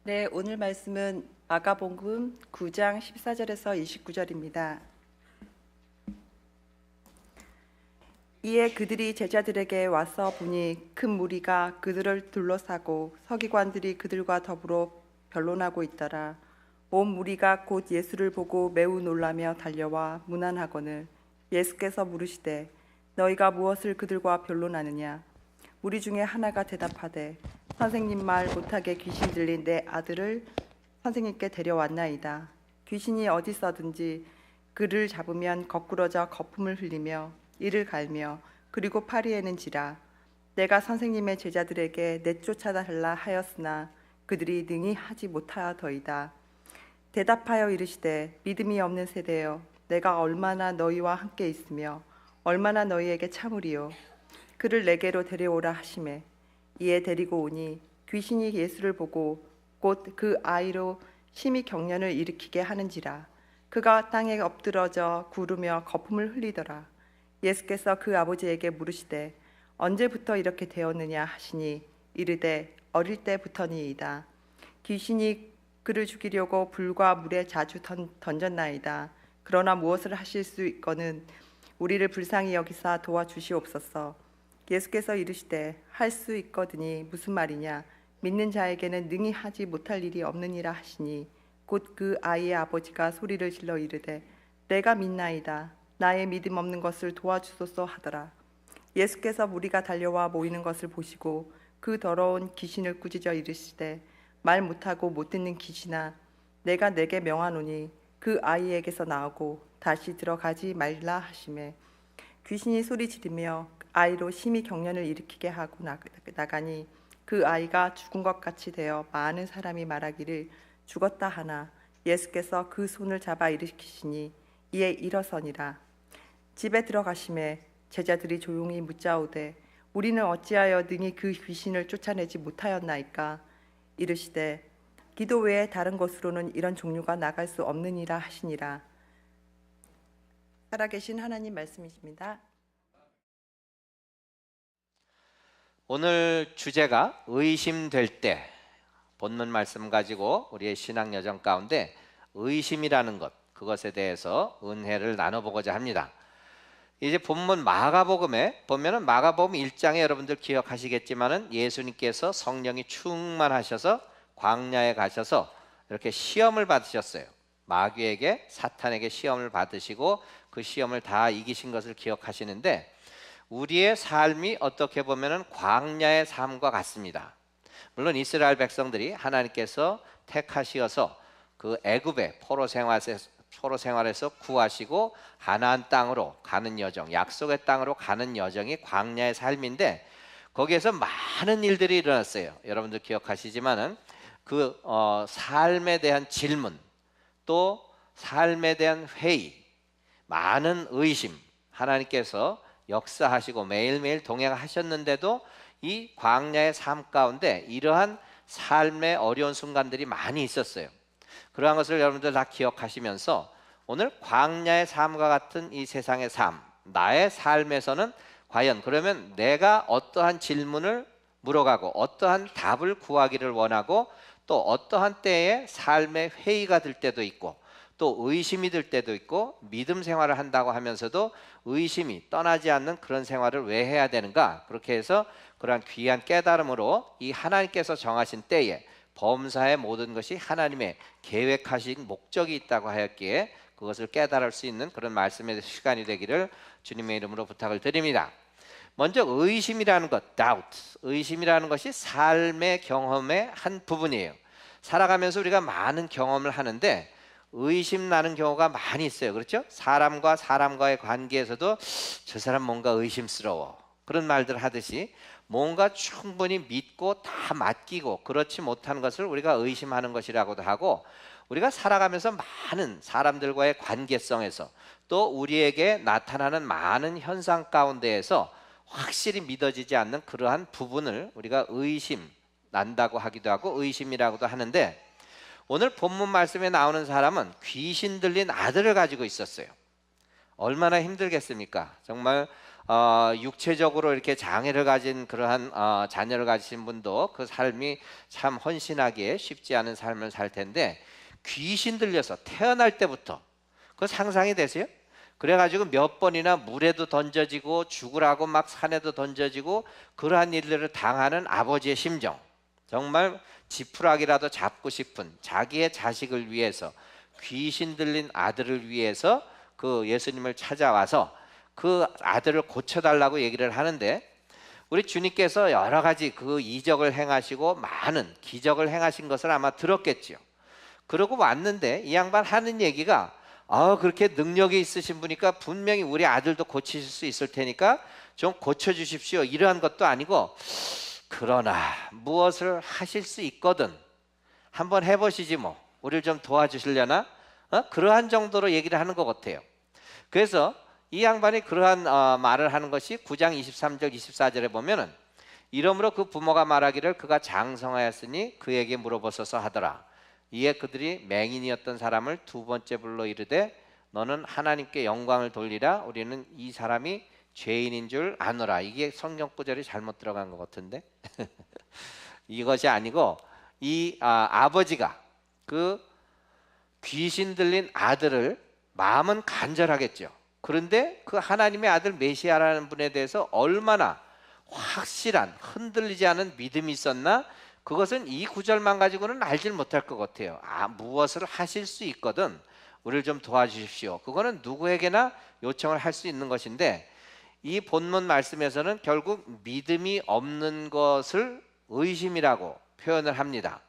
네, 오늘 말씀은 마가복음 9장 14절에서 29절입니다. 이에 그들이 제자들에게 와서 보니 큰 무리가 그들을 둘러싸고 서기관들이 그들과 더불어 변론하고 있더라. 온 무리가 곧 예수를 보고 매우 놀라며 달려와 문안하거늘 예수께서 물으시되 너희가 무엇을 그들과 변론하느냐? 무리 중에 하나가 대답하되 선생님 말 못하게 귀신 들린 내 아들을 선생님께 데려왔나이다. 귀신이 어디서든지 그를 잡으면 거꾸러져 거품을 흘리며 이를 갈며 그리고 파리에는 지라. 내가 선생님의 제자들에게 내쫓아달라 하였으나 그들이 능히 하지 못하더이다. 대답하여 이르시되 믿음이 없는 세대여 내가 얼마나 너희와 함께 있으며 얼마나 너희에게 참으리요. 그를 내게로 데려오라 하시매 이에 데리고 오니 귀신이 예수를 보고 곧 그 아이로 심히 경련을 일으키게 하는지라. 그가 땅에 엎드러져 구르며 거품을 흘리더라. 예수께서 그 아버지에게 물으시되 언제부터 이렇게 되었느냐 하시니 이르되 어릴 때부터니이다. 귀신이 그를 죽이려고 불과 물에 자주 던졌나이다. 그러나 무엇을 하실 수 있거는 우리를 불쌍히 여기사 도와주시옵소서. 예수께서 이르시되 할 수 있거든이 무슨 말이냐? 믿는 자에게는 능히 하지 못할 일이 없느니라 하시니 곧 그 아이의 아버지가 소리를 질러 이르되 내가 믿나이다. 나의 믿음 없는 것을 도와주소서 하더라. 예수께서 무리가 달려와 모이는 것을 보시고 그 더러운 귀신을 꾸짖어 이르시되 말 못하고 못 듣는 귀신아 내가 내게 명하노니 그 아이에게서 나오고 다시 들어가지 말라 하시매 귀신이 소리 지르며 아이로 심히 경련을 일으키게 하고 나가니 그 아이가 죽은 것 같이 되어 많은 사람이 말하기를 죽었다 하나 예수께서 그 손을 잡아 일으키시니 이에 일어서니라. 집에 들어가심에 제자들이 조용히 묻자오되 우리는 어찌하여 능히 그 귀신을 쫓아내지 못하였나이까? 이르시되 기도 외에 다른 곳으로는 이런 종류가 나갈 수 없느니라 하시니라. 살아계신 하나님 말씀이십니다. 오늘 주제가 의심될 때, 본문 말씀 가지고 우리의 신앙 여정 가운데 의심이라는 것, 그것에 대해서 은혜를 나눠보고자 합니다. 이제 본문 마가복음에 보면은 마가복음 1장에 여러분들 기억하시겠지만은 예수님께서 성령이 충만하셔서 광야에 가셔서 이렇게 시험을 받으셨어요. 마귀에게, 사탄에게 시험을 받으시고 그 시험을 다 이기신 것을 기억하시는데 우리의 삶이 어떻게 보면은 광야의 삶과 같습니다. 물론 이스라엘 백성들이 하나님께서 택하시어서 그 애굽의 포로 생활에서 구하시고 가나안 땅으로 가는 여정, 약속의 땅으로 가는 여정이 광야의 삶인데 거기에서 많은 일들이 일어났어요. 여러분들 기억하시지만은 그 삶에 대한 질문, 또 삶에 대한 회의, 많은 의심, 하나님께서 역사하시고 매일매일 동행하셨는데도 이 광야의 삶 가운데 이러한 삶의 어려운 순간들이 많이 있었어요. 그러한 것을 여러분들 다 기억하시면서 오늘 광야의 삶과 같은 이 세상의 삶, 나의 삶에서는 과연 그러면 내가 어떠한 질문을 물어가고 어떠한 답을 구하기를 원하고 또 어떠한 때에 삶의 회의가 들 때도 있고 또 의심이 들 때도 있고 믿음 생활을 한다고 하면서도 의심이 떠나지 않는 그런 생활을 왜 해야 되는가? 그렇게 해서 그러한 귀한 깨달음으로 이 하나님께서 정하신 때에 범사의 모든 것이 하나님의 계획하신 목적이 있다고 하였기에 그것을 깨달을 수 있는 그런 말씀의 시간이 되기를 주님의 이름으로 부탁을 드립니다. 먼저 의심이라는 것, doubt, 의심이라는 것이 삶의 경험의 한 부분이에요. 살아가면서 우리가 많은 경험을 하는데 의심 나는 경우가 많이 있어요. 그렇죠? 사람과 사람과의 관계에서도 저 사람 뭔가 의심스러워, 그런 말들 하듯이 뭔가 충분히 믿고 다 맡기고 그렇지 못한 것을 우리가 의심하는 것이라고도 하고, 우리가 살아가면서 많은 사람들과의 관계성에서 또 우리에게 나타나는 많은 현상 가운데에서 확실히 믿어지지 않는 그러한 부분을 우리가 의심 난다고 하기도 하고 의심이라고도 하는데, 오늘 본문 말씀에 나오는 사람은 귀신 들린 아들을 가지고 있었어요. 얼마나 힘들겠습니까? 정말 육체적으로 이렇게 장애를 가진 그러한 자녀를 가지신 분도 그 삶이 참 헌신하기에 쉽지 않은 삶을 살 텐데, 귀신 들려서 태어날 때부터 그 상상이 되세요? 그래가지고 몇 번이나 물에도 던져지고 죽으라고 막 산에도 던져지고 그러한 일들을 당하는 아버지의 심정, 정말 지푸라기라도 잡고 싶은 자기의 자식을 위해서, 귀신 들린 아들을 위해서 그 예수님을 찾아와서 그 아들을 고쳐달라고 얘기를 하는데, 우리 주님께서 여러 가지 그 이적을 행하시고 많은 기적을 행하신 것을 아마 들었겠지요. 그러고 왔는데 이 양반 하는 얘기가, 그렇게 능력이 있으신 분이니까 분명히 우리 아들도 고치실 수 있을 테니까 좀 고쳐주십시오, 이러한 것도 아니고, 그러나 무엇을 하실 수 있거든 한번 해보시지 뭐, 우리를 좀 도와주시려나, 그러한 정도로 얘기를 하는 것 같아요. 그래서 이 양반이 그러한 말을 하는 것이 9장 23절 24절에 보면은, 이러므로 그 부모가 말하기를 그가 장성하였으니 그에게 물어보소서 하더라. 이에 그들이 맹인이었던 사람을 두 번째 불러 이르되 너는 하나님께 영광을 돌리라, 우리는 이 사람이 죄인인 줄 아노라. 이게 성경 구절이 잘못 들어간 것 같은데 이것이 아니고, 이 아버지가 그 귀신 들린 아들을, 마음은 간절하겠죠. 그런데 그 하나님의 아들 메시아라는 분에 대해서 얼마나 확실한 흔들리지 않은 믿음이 있었나, 그것은 이 구절만 가지고는 알질 못할 것 같아요. 무엇을 하실 수 있거든 우리를 좀 도와주십시오, 그거는 누구에게나 요청을 할 수 있는 것인데, 이 본문 말씀에서는 결국 믿음이 없는 것을 의심이라고 표현을 합니다.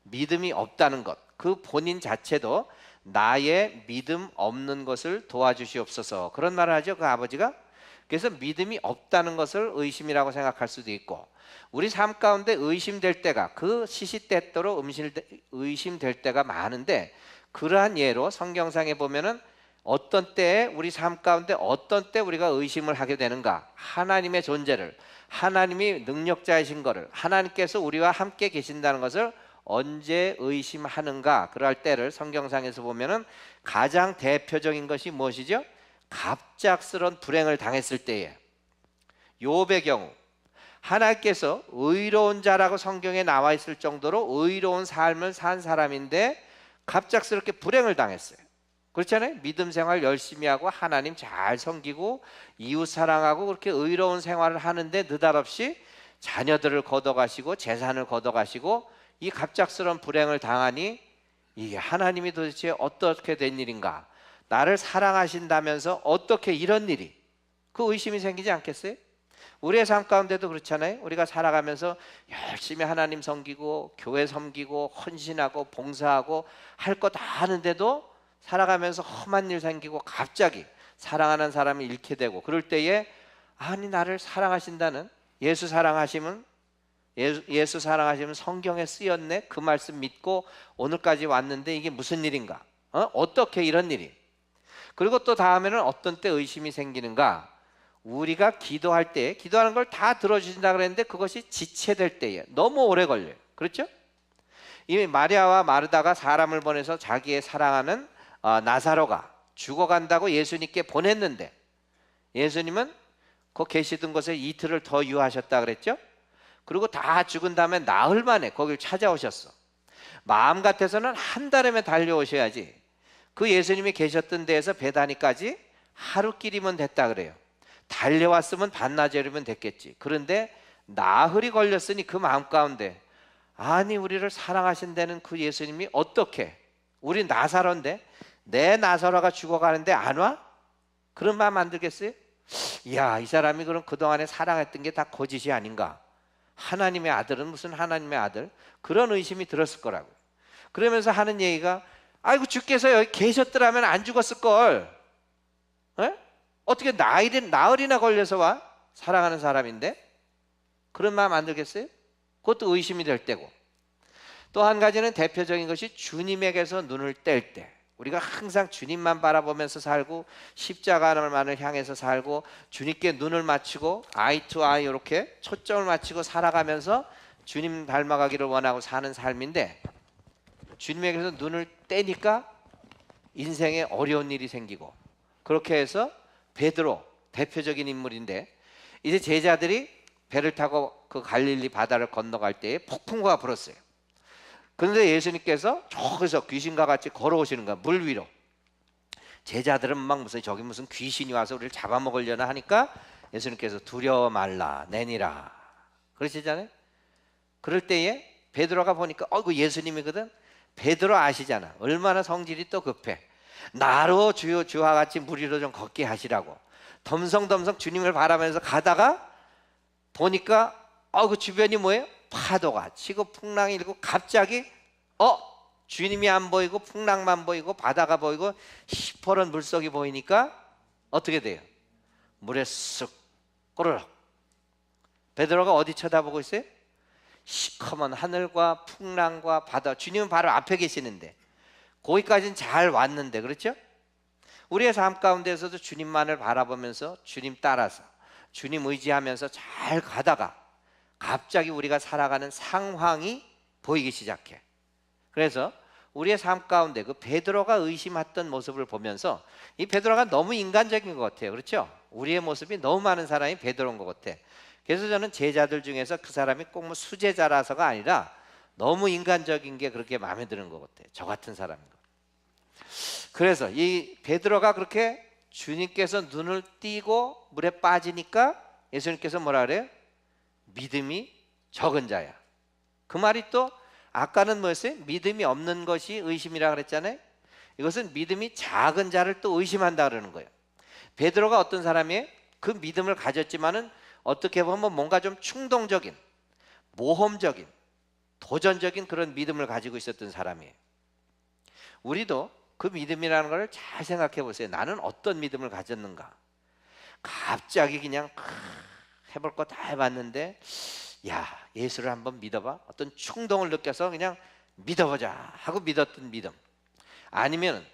믿음이 없다는 것, 그 본인 자체도 나의 믿음 없는 것을 도와주시옵소서, 그런 말을 하죠, 그 아버지가. 그래서 믿음이 없다는 것을 의심이라고 생각할 수도 있고, 우리 삶 가운데 의심될 때가, 그 시시때때로 의심될 때가 많은데, 그러한 예로 성경상에 보면은 어떤 때에 우리 삶 가운데 어떤 때 우리가 의심을 하게 되는가, 하나님의 존재를, 하나님이 능력자이신 것을, 하나님께서 우리와 함께 계신다는 것을 언제 의심하는가, 그럴 때를 성경상에서 보면은 가장 대표적인 것이 무엇이죠? 갑작스런 불행을 당했을 때에, 욥의 경우 하나님께서 의로운 자라고 성경에 나와 있을 정도로 의로운 삶을 산 사람인데 갑작스럽게 불행을 당했어요. 그렇잖아요. 믿음 생활 열심히 하고 하나님 잘 섬기고 이웃 사랑하고 그렇게 의로운 생활을 하는데 느닷없이 자녀들을 걷어가시고 재산을 걷어가시고 이 갑작스러운 불행을 당하니, 이게 하나님이 도대체 어떻게 된 일인가, 나를 사랑하신다면서 어떻게 이런 일이, 그 의심이 생기지 않겠어요? 우리의 삶 가운데도 그렇잖아요. 우리가 살아가면서 열심히 하나님 섬기고 교회 섬기고 헌신하고 봉사하고 할 거 다 하는데도 살아가면서 험한 일 생기고 갑자기 사랑하는 사람이 잃게 되고, 그럴 때에 아니 나를 사랑하신다는, 예수 사랑하시면 성경에 쓰였네, 그 말씀 믿고 오늘까지 왔는데 이게 무슨 일인가, 어떻게 이런 일이. 그리고 또 다음에는 어떤 때 의심이 생기는가, 우리가 기도할 때, 기도하는 걸 다 들어주신다 그랬는데 그것이 지체될 때에 너무 오래 걸려요. 그렇죠? 이미 마리아와 마르다가 사람을 보내서 자기의 사랑하는 나사로가 죽어간다고 예수님께 보냈는데, 예수님은 그 계시던 곳에 이틀을 더 유하셨다 그랬죠? 그리고 다 죽은 다음에 나흘 만에 거길 찾아오셨어. 마음 같아서는 한 달이면 달려오셔야지, 그 예수님이 계셨던 데에서 베다니까지 하루길이면 됐다 그래요. 달려왔으면 반나절이면 됐겠지. 그런데 나흘이 걸렸으니 그 마음 가운데, 아니 우리를 사랑하신다는 그 예수님이 어떻게, 우리 나사로인데 내 나사로가 죽어가는데 안 와? 그런 마음 안 들겠어요? 이야, 이 사람이 그럼 그동안에 사랑했던 게 다 거짓이 아닌가, 하나님의 아들은 무슨 하나님의 아들, 그런 의심이 들었을 거라고. 그러면서 하는 얘기가, 아이고 주께서 여기 계셨더라면 안 죽었을걸, 어떻게 나흘이나 걸려서 와? 사랑하는 사람인데. 그런 마음 안 들겠어요? 그것도 의심이 될 때고, 또 한 가지는 대표적인 것이 주님에게서 눈을 뗄 때, 우리가 항상 주님만 바라보면서 살고 십자가만을 향해서 살고 주님께 눈을 맞추고 아이 투 아이 이렇게 초점을 맞추고 살아가면서 주님 닮아가기를 원하고 사는 삶인데, 주님에게서 눈을 떼니까 인생에 어려운 일이 생기고, 그렇게 해서 베드로 대표적인 인물인데 이제 제자들이 배를 타고 그 갈릴리 바다를 건너갈 때에 폭풍우가 불었어요. 그런데 예수님께서 저기서 귀신과 같이 걸어오시는 거야, 물 위로. 제자들은 막 저기 무슨 귀신이 와서 우리를 잡아먹으려나 하니까 예수님께서 두려워 말라 내니라 그러시잖아요. 그럴 때에 베드로가 보니까 그 예수님이거든. 베드로 아시잖아. 얼마나 성질이 또 급해. 나로 주와 같이 물 위로 좀 걷게 하시라고 덤성덤성 주님을 바라면서 가다가 보니까 그 주변이 뭐예요? 파도가 치고 풍랑이 일고 갑자기 주님이 안 보이고 풍랑만 보이고 바다가 보이고 시퍼런 물속이 보이니까 어떻게 돼요? 물에 쓱 꼬르륵. 베드로가 어디 쳐다보고 있어요? 시커먼 하늘과 풍랑과 바다. 주님은 바로 앞에 계시는데 거기까지는 잘 왔는데, 그렇죠? 우리의 삶 가운데서도 주님만을 바라보면서 주님 따라서 주님 의지하면서 잘 가다가 갑자기 우리가 살아가는 상황이 보이기 시작해. 그래서 우리의 삶 가운데 그 베드로가 의심했던 모습을 보면서 이 베드로가 너무 인간적인 것 같아요. 그렇죠? 우리의 모습이 너무 많은 사람이 베드로인 것 같아. 그래서 저는 제자들 중에서 그 사람이 꼭 뭐 수제자라서가 아니라 너무 인간적인 게 그렇게 마음에 드는 것 같아요. 저 같은 사람인 거. 그래서 이 베드로가 그렇게 주님께서 눈을 띄고 물에 빠지니까 예수님께서 뭐라 그래요? 믿음이 적은 자야. 그 말이 또 아까는 뭐였어요? 믿음이 없는 것이 의심이라 그랬잖아요. 이것은 믿음이 작은 자를 또 의심한다 그러는 거예요. 베드로가 어떤 사람이에요? 그 믿음을 가졌지만은 어떻게 보면 뭔가 좀 충동적인, 모험적인, 도전적인 그런 믿음을 가지고 있었던 사람이에요. 우리도 그 믿음이라는 걸 잘 생각해 보세요. 나는 어떤 믿음을 가졌는가? 갑자기 그냥 해볼 거 다 해봤는데 야, 예수를 한번 믿어봐. 어떤 충동을 느껴서 그냥 믿어보자 하고 믿었던 믿음. 아니면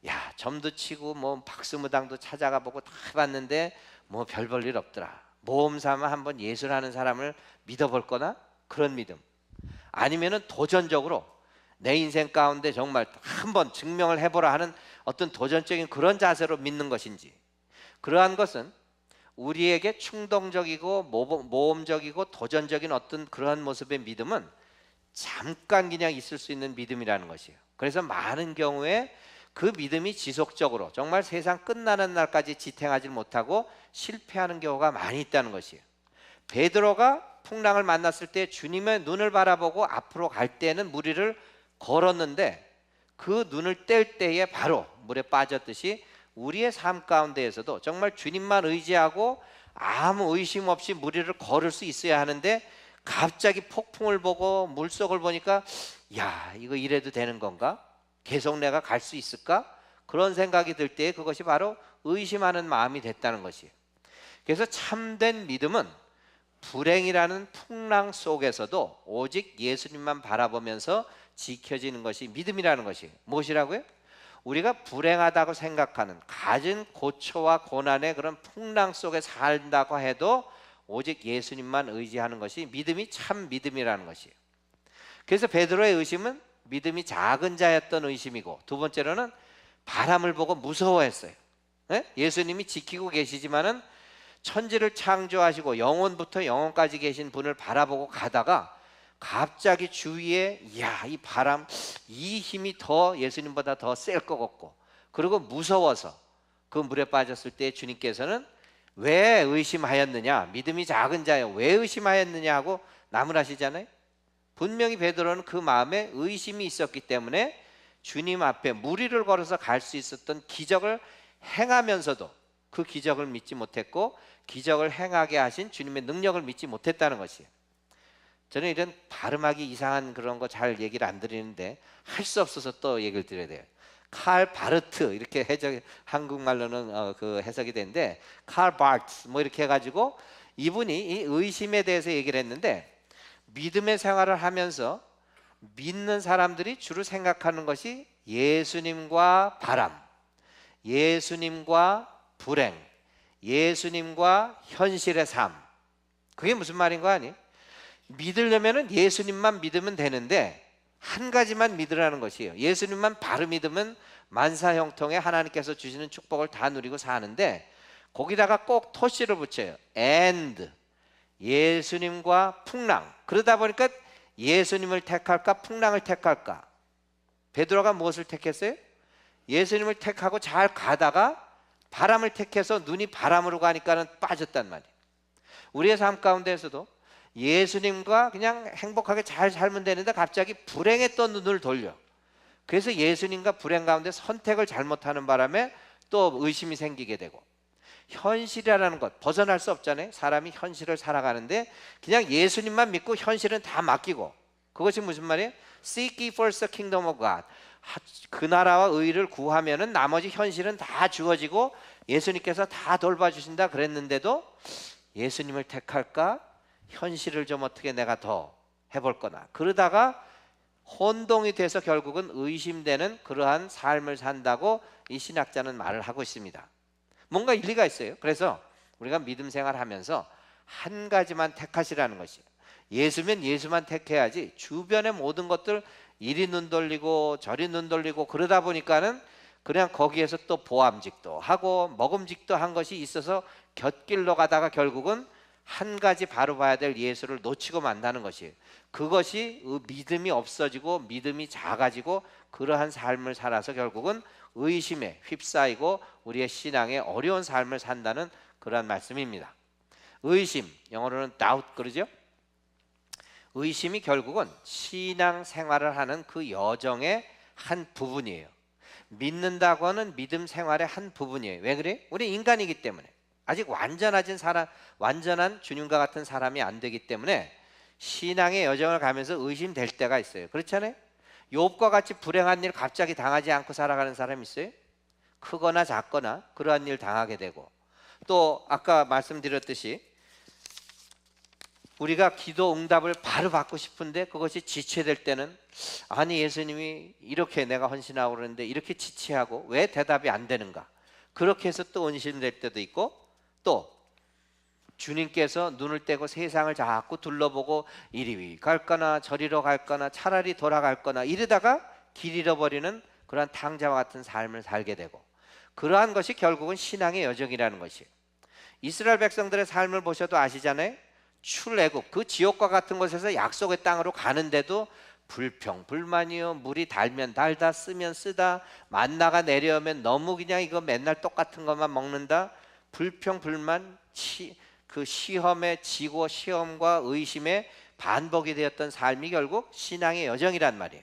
야, 점도 치고 뭐 박수무당도 찾아가 보고 다 해봤는데 뭐 별 볼 일 없더라. 모험 삼아 한번 예수를 하는 사람을 믿어볼 거나 그런 믿음. 아니면은 도전적으로 내 인생 가운데 정말 한번 증명을 해보라 하는 어떤 도전적인 그런 자세로 믿는 것인지. 그러한 것은 우리에게 충동적이고 모험적이고 도전적인 어떤 그러한 모습의 믿음은 잠깐 그냥 있을 수 있는 믿음이라는 것이에요. 그래서 많은 경우에 그 믿음이 지속적으로 정말 세상 끝나는 날까지 지탱하지 못하고 실패하는 경우가 많이 있다는 것이에요. 베드로가 풍랑을 만났을 때 주님의 눈을 바라보고 앞으로 갈 때는 물 위를 걸었는데 그 눈을 뗄 때에 바로 물에 빠졌듯이 우리의 삶 가운데에서도 정말 주님만 의지하고 아무 의심 없이 물 위를 걸을 수 있어야 하는데 갑자기 폭풍을 보고 물속을 보니까 야, 이거 이래도 되는 건가? 계속 내가 갈 수 있을까? 그런 생각이 들 때 그것이 바로 의심하는 마음이 됐다는 것이에요. 그래서 참된 믿음은 불행이라는 풍랑 속에서도 오직 예수님만 바라보면서 지켜지는 것이 믿음이라는 것이에요. 무엇이라고요? 우리가 불행하다고 생각하는 가진 고초와 고난의 그런 풍랑 속에 산다고 해도 오직 예수님만 의지하는 것이 믿음이 참 믿음이라는 것이에요. 그래서 베드로의 의심은 믿음이 작은 자였던 의심이고, 두 번째로는 바람을 보고 무서워했어요. 예수님이 지키고 계시지만은 천지를 창조하시고 영원부터 영원까지 계신 분을 바라보고 가다가 갑자기 주위에 이 바람, 이 힘이 더 예수님보다 더 셀 것 같고, 그리고 무서워서 그 물에 빠졌을 때 주님께서는 왜 의심하였느냐, 믿음이 작은 자여 왜 의심하였느냐 하고 나무라시잖아요. 분명히 베드로는 그 마음에 의심이 있었기 때문에 주님 앞에 물 위를 걸어서 갈 수 있었던 기적을 행하면서도 그 기적을 믿지 못했고, 기적을 행하게 하신 주님의 능력을 믿지 못했다는 것이에요. 저는 이런 발음하기 이상한 그런 거 잘 얘기를 안 드리는데 할 수 없어서 또 얘기를 드려야 돼요. 칼 바르트 이렇게 한국말로는 그 해석이 되는데, 칼 바르트 뭐 이렇게 해가지고 이분이 이 의심에 대해서 얘기를 했는데, 믿음의 생활을 하면서 믿는 사람들이 주로 생각하는 것이 예수님과 바람, 예수님과 불행, 예수님과 현실의 삶. 그게 무슨 말인 거 아니? 믿으려면은 예수님만 믿으면 되는데 한 가지만 믿으라는 것이에요. 예수님만 바로 믿으면 만사형통에 하나님께서 주시는 축복을 다 누리고 사는데, 거기다가 꼭 토시를 붙여요. and 예수님과 풍랑. 그러다 보니까 예수님을 택할까 풍랑을 택할까? 베드로가 무엇을 택했어요? 예수님을 택하고 잘 가다가 바람을 택해서 눈이 바람으로 가니까는 빠졌단 말이에요. 우리의 삶 가운데에서도 예수님과 그냥 행복하게 잘 살면 되는데 갑자기 불행에 또 눈을 돌려. 그래서 예수님과 불행 가운데 선택을 잘못하는 바람에 또 의심이 생기게 되고, 현실이라는 것 벗어날 수 없잖아요. 사람이 현실을 살아가는데 그냥 예수님만 믿고 현실은 다 맡기고, 그것이 무슨 말이에요? Seek ye first the kingdom of God. 그 나라와 의를 구하면은 나머지 현실은 다 주어지고 예수님께서 다 돌봐주신다 그랬는데도 예수님을 택할까? 현실을 좀 어떻게 내가 더 해볼 거나, 그러다가 혼동이 돼서 결국은 의심되는 그러한 삶을 산다고 이 신학자는 말을 하고 있습니다. 뭔가 일리가 있어요. 그래서 우리가 믿음 생활하면서 한 가지만 택하시라는 것이에요. 예수면 예수만 택해야지 주변의 모든 것들 이리 눈 돌리고 저리 눈 돌리고 그러다 보니까는 그냥 거기에서 또 보암직도 하고 먹음직도 한 것이 있어서 곁길로 가다가 결국은 한 가지 바로 봐야 될 예수를 놓치고 만다는 것이에요. 그것이 믿음이 없어지고 믿음이 작아지고 그러한 삶을 살아서 결국은 의심에 휩싸이고 우리의 신앙에 어려운 삶을 산다는 그러한 말씀입니다. 의심, 영어로는 doubt 그러죠? 의심이 결국은 신앙 생활을 하는 그 여정의 한 부분이에요. 믿는다고 하는 믿음 생활의 한 부분이에요. 왜 그래? 우리 인간이기 때문에. 아직 완전한 주님과 같은 사람이 안 되기 때문에 신앙의 여정을 가면서 의심될 때가 있어요. 그렇잖아요? 욥과 같이 불행한 일 갑자기 당하지 않고 살아가는 사람 있어요? 크거나 작거나 그러한 일 당하게 되고, 또 아까 말씀드렸듯이 우리가 기도 응답을 바로 받고 싶은데 그것이 지체될 때는, 아니 예수님이 이렇게 내가 헌신하고 그러는데 이렇게 지체하고 왜 대답이 안 되는가, 그렇게 해서 또 의심될 때도 있고, 또 주님께서 눈을 떼고 세상을 자꾸 둘러보고 이리 갈거나 저리로 갈거나 차라리 돌아갈 거나 이러다가 길 잃어버리는 그러한 탕자와 같은 삶을 살게 되고, 그러한 것이 결국은 신앙의 여정이라는 것이에요. 이스라엘 백성들의 삶을 보셔도 아시잖아요. 출애굽 그 지옥과 같은 곳에서 약속의 땅으로 가는데도 불평 불만이요, 물이 달면 달다 쓰면 쓰다, 만나가 내려오면 너무 그냥 이거 맨날 똑같은 것만 먹는다, 불평 불만, 그 시험에 지고 시험과 의심에 반복이 되었던 삶이 결국 신앙의 여정이란 말이에요.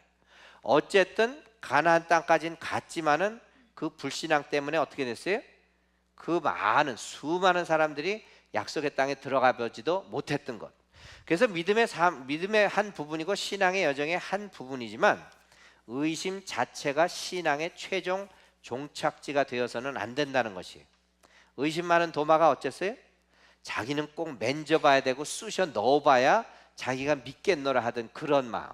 어쨌든 가나안 땅까지는 갔지만은 그 불신앙 때문에 어떻게 됐어요? 그 수많은 사람들이 약속의 땅에 들어가 보지도 못했던 것. 그래서 믿음의 한 부분이고 신앙의 여정의 한 부분이지만 의심 자체가 신앙의 최종 종착지가 되어서는 안 된다는 것이에요. 의심 많은 도마가 어쨌어요? 자기는 꼭 만져봐야 되고 쑤셔 넣어봐야 자기가 믿겠노라 하던 그런 마음.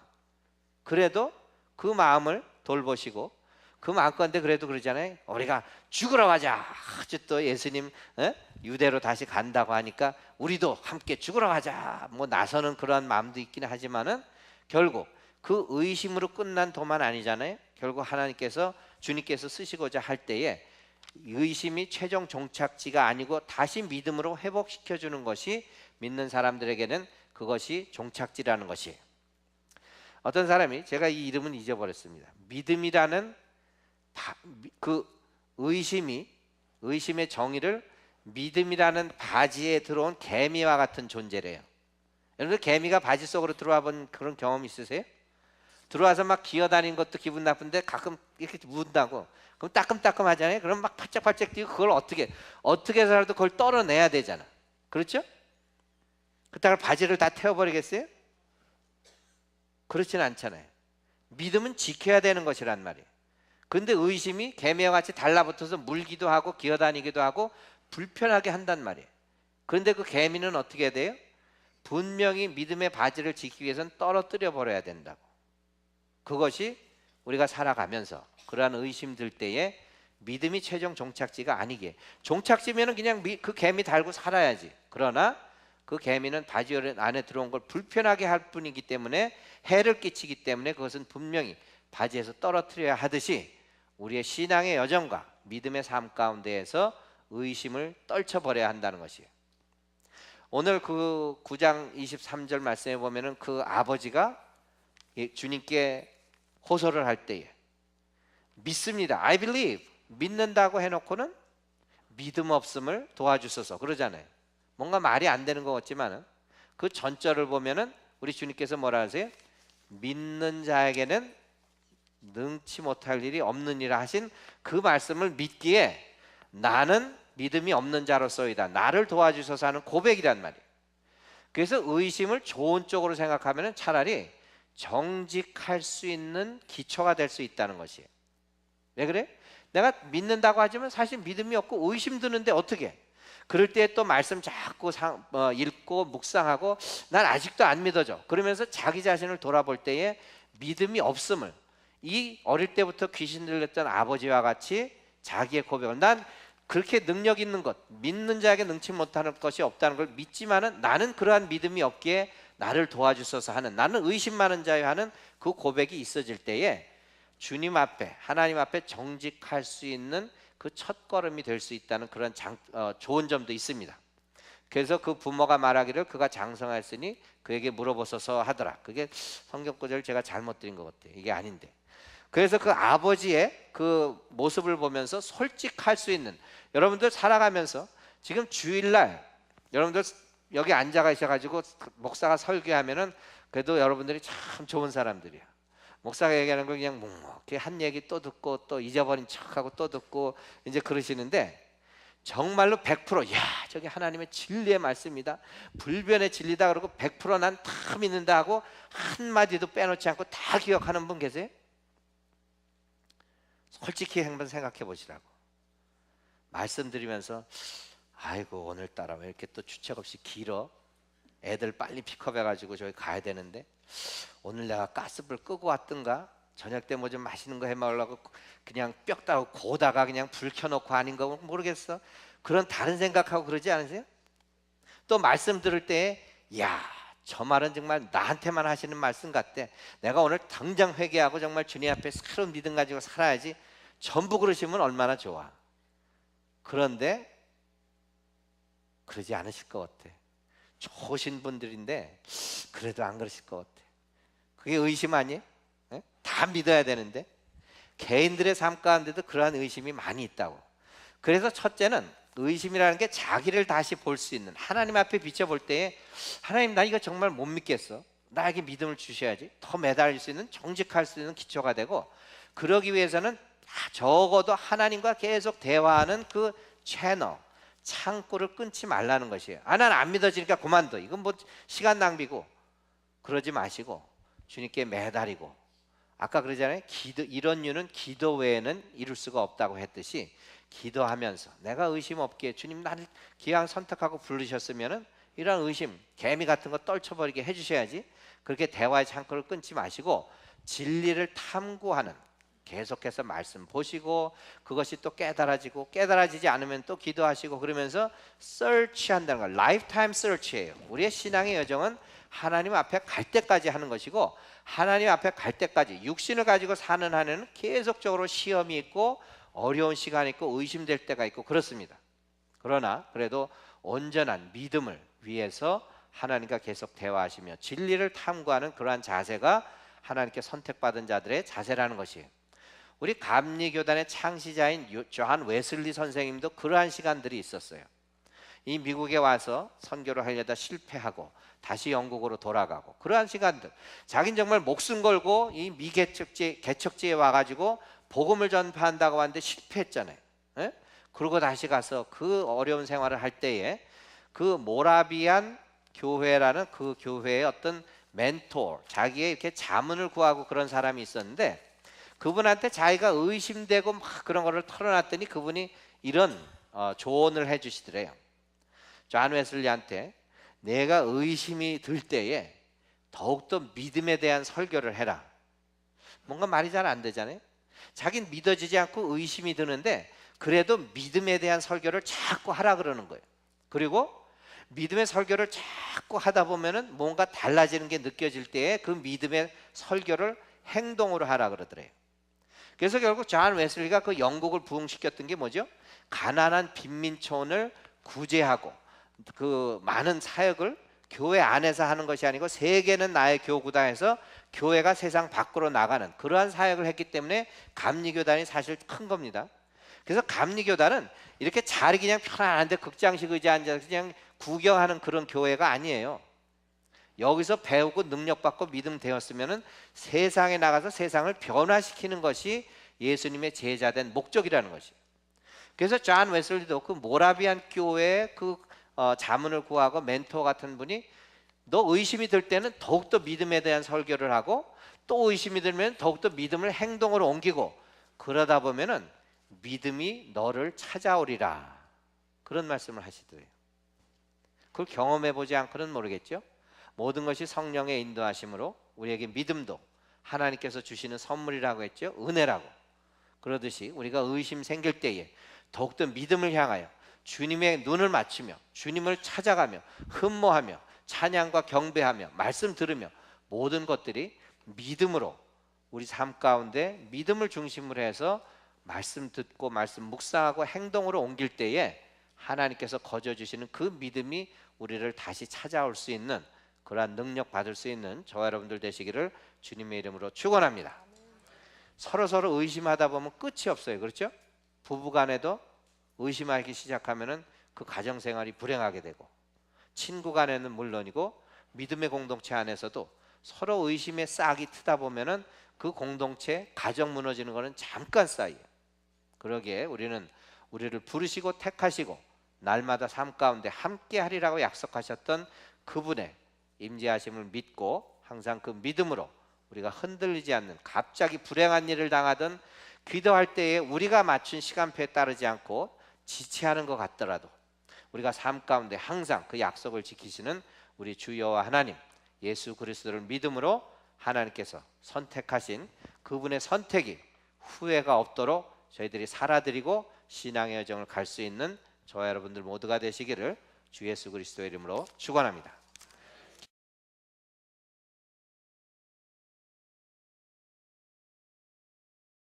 그래도 그 마음을 돌보시고 그 마음건데 그래도 그러잖아요. 우리가 죽으러 가자. 아주 또 예수님 유대로 다시 간다고 하니까 우리도 함께 죽으러 가자. 뭐 나서는 그런 마음도 있긴 하지만은 결국 그 의심으로 끝난 도만 아니잖아요. 결국 주님께서 쓰시고자 할 때에 의심이 최종 종착지가 아니고 다시 믿음으로 회복시켜 주는 것이 믿는 사람들에게는 그것이 종착지라는 것이에요. 어떤 사람이, 제가 이 이름은 잊어버렸습니다. 믿음이라는 그 의심의 정의를 믿음이라는 바지에 들어온 개미와 같은 존재래요. 여러분 개미가 바지 속으로 들어와 본 그런 경험 있으세요? 들어와서 막 기어다니는 것도 기분 나쁜데 가끔 이렇게 문다고 그럼 따끔따끔 하잖아요. 그럼 막 팔짝팔짝 뛰고 그걸 어떻게 해서라도 그걸 떨어내야 되잖아. 그렇죠? 그렇다고 바지를 다 태워버리겠어요? 그렇지는 않잖아요. 믿음은 지켜야 되는 것이란 말이에요. 그런데 의심이 개미와 같이 달라붙어서 물기도 하고 기어다니기도 하고 불편하게 한단 말이에요. 그런데 그 개미는 어떻게 해야 돼요? 분명히 믿음의 바지를 지키기 위해서는 떨어뜨려 버려야 된다고. 그것이 우리가 살아가면서 그러한 의심 들 때에 믿음이 최종 종착지가 아니게, 종착지면은 그냥 그 개미 달고 살아야지. 그러나 그 개미는 바지 안에 들어온 걸 불편하게 할 뿐이기 때문에, 해를 끼치기 때문에 그것은 분명히 바지에서 떨어뜨려야 하듯이 우리의 신앙의 여정과 믿음의 삶 가운데에서 의심을 떨쳐버려야 한다는 것이에요. 오늘 그 9장 23절 말씀에 보면은 그 아버지가 주님께 호소를 할 때에 믿습니다. I believe. 믿는다고 해놓고는 믿음 없음을 도와주소서 그러잖아요. 뭔가 말이 안 되는 것 같지만은 그 전절을 보면은 우리 주님께서 뭐라 하세요? 믿는 자에게는 능치 못할 일이 없느니라 하신 그 말씀을 믿기에 나는 믿음이 없는 자로서이다. 나를 도와주소서 하는 고백이란 말이에요. 그래서 의심을 좋은 쪽으로 생각하면은 차라리 정직할 수 있는 기초가 될 수 있다는 것이에요. 왜 그래? 내가 믿는다고 하지만 사실 믿음이 없고 의심 드는데 어떻게? 그럴 때 또 말씀 자꾸 읽고 묵상하고 난 아직도 안 믿어져. 그러면서 자기 자신을 돌아볼 때에 믿음이 없음을 이 어릴 때부터 귀신 들렸던 아버지와 같이 자기의 고백을 난 그렇게 능력 있는 것 믿는 자에게 능치 못하는 것이 없다는 걸 믿지만은 나는 그러한 믿음이 없기에 나를 도와주소서 하는 나는 의심 많은 자여 하는 그 고백이 있어질 때에 주님 앞에 하나님 앞에 정직할 수 있는 그 첫걸음이 될 수 있다는 그런 좋은 점도 있습니다. 그래서 그 부모가 말하기를 그가 장성하였으니 그에게 물어보소서 하더라. 그게 성경 구절 제가 잘못 드린 것 같아요. 이게 아닌데. 그래서 그 아버지의 그 모습을 보면서 솔직할 수 있는 여러분들 살아가면서 지금 주일날 여러분들 여기 앉아 가셔가지고 목사가 설교하면은 그래도 여러분들이 참 좋은 사람들이야. 목사가 얘기하는 걸 그냥 묵묵히 한 얘기 또 듣고 또 잊어버린 척하고 또 듣고 이제 그러시는데 정말로 100% 야 저게 하나님의 진리의 말씀이다 불변의 진리다 그러고 100% 난 다 믿는다 하고 한마디도 빼놓지 않고 다 기억하는 분 계세요? 솔직히 한번 생각해 보시라고. 말씀드리면서 아이고 오늘따라 왜 이렇게 또 주책 없이 길어? 애들 빨리 픽업해가지고 저기 가야 되는데 오늘 내가 가스불 끄고 왔던가 저녁 때 뭐 좀 맛있는 거 해먹으려고 그냥 뼈 따고 고다가 그냥 불 켜놓고 아닌 거 모르겠어. 그런 다른 생각하고 그러지 않으세요? 또 말씀 들을 때 야 저 말은 정말 나한테만 하시는 말씀 같대. 내가 오늘 당장 회개하고 정말 주님 앞에 새로운 믿음 가지고 살아야지. 전부 그러시면 얼마나 좋아. 그런데 그러지 않으실 것 같아. 좋으신 분들인데 그래도 안 그러실 것 같아. 그게 의심 아니에요? 예? 다 믿어야 되는데 개인들의 삶 가운데도 그러한 의심이 많이 있다고. 그래서 첫째는 의심이라는 게 자기를 다시 볼 수 있는 하나님 앞에 비춰볼 때에 하나님 나 이거 정말 못 믿겠어. 나에게 믿음을 주셔야지. 더 매달릴 수 있는 정직할 수 있는 기초가 되고 그러기 위해서는 적어도 하나님과 계속 대화하는 그 채널 창구를 끊지 말라는 것이에요. 난 안 믿어지니까 그만둬. 이건 뭐 시간 낭비고 그러지 마시고 주님께 매달리고 아까 그러잖아요. 이런 유는 기도 외에는 이룰 수가 없다고 했듯이 기도하면서 내가 의심 없게 주님 나를 기왕 선택하고 부르셨으면은 이런 의심 개미 같은 거 떨쳐버리게 해주셔야지. 그렇게 대화의 창구를 끊지 마시고 진리를 탐구하는 계속해서 말씀 보시고 그것이 또 깨달아지고 깨달아지지 않으면 또 기도하시고 그러면서 search한다는 거 라이프타임 search예요. 우리의 신앙의 여정은 하나님 앞에 갈 때까지 하는 것이고 하나님 앞에 갈 때까지 육신을 가지고 사는 한에는 계속적으로 시험이 있고 어려운 시간이 있고 의심될 때가 있고 그렇습니다. 그러나 그래도 온전한 믿음을 위해서 하나님과 계속 대화하시며 진리를 탐구하는 그러한 자세가 하나님께 선택받은 자들의 자세라는 것이에요. 우리 감리교단의 창시자인 조한 웨슬리 선생님도 그러한 시간들이 있었어요. 이 미국에 와서 선교를 하려다 실패하고 다시 영국으로 돌아가고 그러한 시간들 자기는 정말 목숨 걸고 이 개척지에 와가지고 복음을 전파한다고 하는데 실패했잖아요. 예? 그러고 다시 가서 그 어려운 생활을 할 때에 그 모라비안 교회라는 그 교회의 어떤 멘토 자기의 이렇게 자문을 구하고 그런 사람이 있었는데 그분한테 자기가 의심되고 막 그런 거를 털어놨더니 그분이 이런 조언을 해주시더래요. 존 웨슬리한테 내가 의심이 들 때에 더욱더 믿음에 대한 설교를 해라. 뭔가 말이 잘 안 되잖아요. 자긴 믿어지지 않고 의심이 드는데 그래도 믿음에 대한 설교를 자꾸 하라 그러는 거예요. 그리고 믿음의 설교를 자꾸 하다 보면은 뭔가 달라지는 게 느껴질 때에 그 믿음의 설교를 행동으로 하라 그러더래요. 그래서 결국 존 웨슬리가 그 영국을 부흥시켰던 게 뭐죠? 가난한 빈민촌을 구제하고 그 많은 사역을 교회 안에서 하는 것이 아니고 세계는 나의 교구다 해서 교회가 세상 밖으로 나가는 그러한 사역을 했기 때문에 감리교단이 사실 큰 겁니다. 그래서 감리교단은 이렇게 자리 그냥 편안한데 극장식 의자에 앉아서 그냥 구경하는 그런 교회가 아니에요. 여기서 배우고 능력받고 믿음 되었으면은 세상에 나가서 세상을 변화시키는 것이 예수님의 제자된 목적이라는 것이에요. 그래서 존 웨슬리도 그 모라비안 교회의 그 자문을 구하고 멘토 같은 분이 너 의심이 들 때는 더욱더 믿음에 대한 설교를 하고 또 의심이 들면 더욱더 믿음을 행동으로 옮기고 그러다 보면은 믿음이 너를 찾아오리라 그런 말씀을 하시더래요. 그걸 경험해 보지 않고는 모르겠죠. 모든 것이 성령의 인도하심으로 우리에게 믿음도 하나님께서 주시는 선물이라고 했죠. 은혜라고. 그러듯이 우리가 의심 생길 때에 더욱더 믿음을 향하여 주님의 눈을 맞추며 주님을 찾아가며 흠모하며 찬양과 경배하며 말씀 들으며 모든 것들이 믿음으로 우리 삶 가운데 믿음을 중심으로 해서 말씀 듣고 말씀 묵상하고 행동으로 옮길 때에 하나님께서 거저주시는 그 믿음이 우리를 다시 찾아올 수 있는 그러한 능력 받을 수 있는 저와 여러분들 되시기를 주님의 이름으로 축원합니다. 서로 의심하다 보면 끝이 없어요. 그렇죠? 부부간에도 의심하기 시작하면은 그 가정생활이 불행하게 되고 친구 간에는 물론이고 믿음의 공동체 안에서도 서로 의심의 싹이 트다 보면은 그 공동체 가정 무너지는 것은 잠깐 사이에요. 그러기에 우리는 우리를 부르시고 택하시고 날마다 삶 가운데 함께 하리라고 약속하셨던 그분의 임재하심을 믿고 항상 그 믿음으로 우리가 흔들리지 않는 갑자기 불행한 일을 당하든 기도할 때에 우리가 맞춘 시간표에 따르지 않고 지체하는 것 같더라도 우리가 삶 가운데 항상 그 약속을 지키시는 우리 주 여호와 하나님 예수 그리스도를 믿음으로 하나님께서 선택하신 그분의 선택이 후회가 없도록 저희들이 살아드리고 신앙의 여정을 갈 수 있는 저와 여러분들 모두가 되시기를 주 예수 그리스도의 이름으로 축원합니다.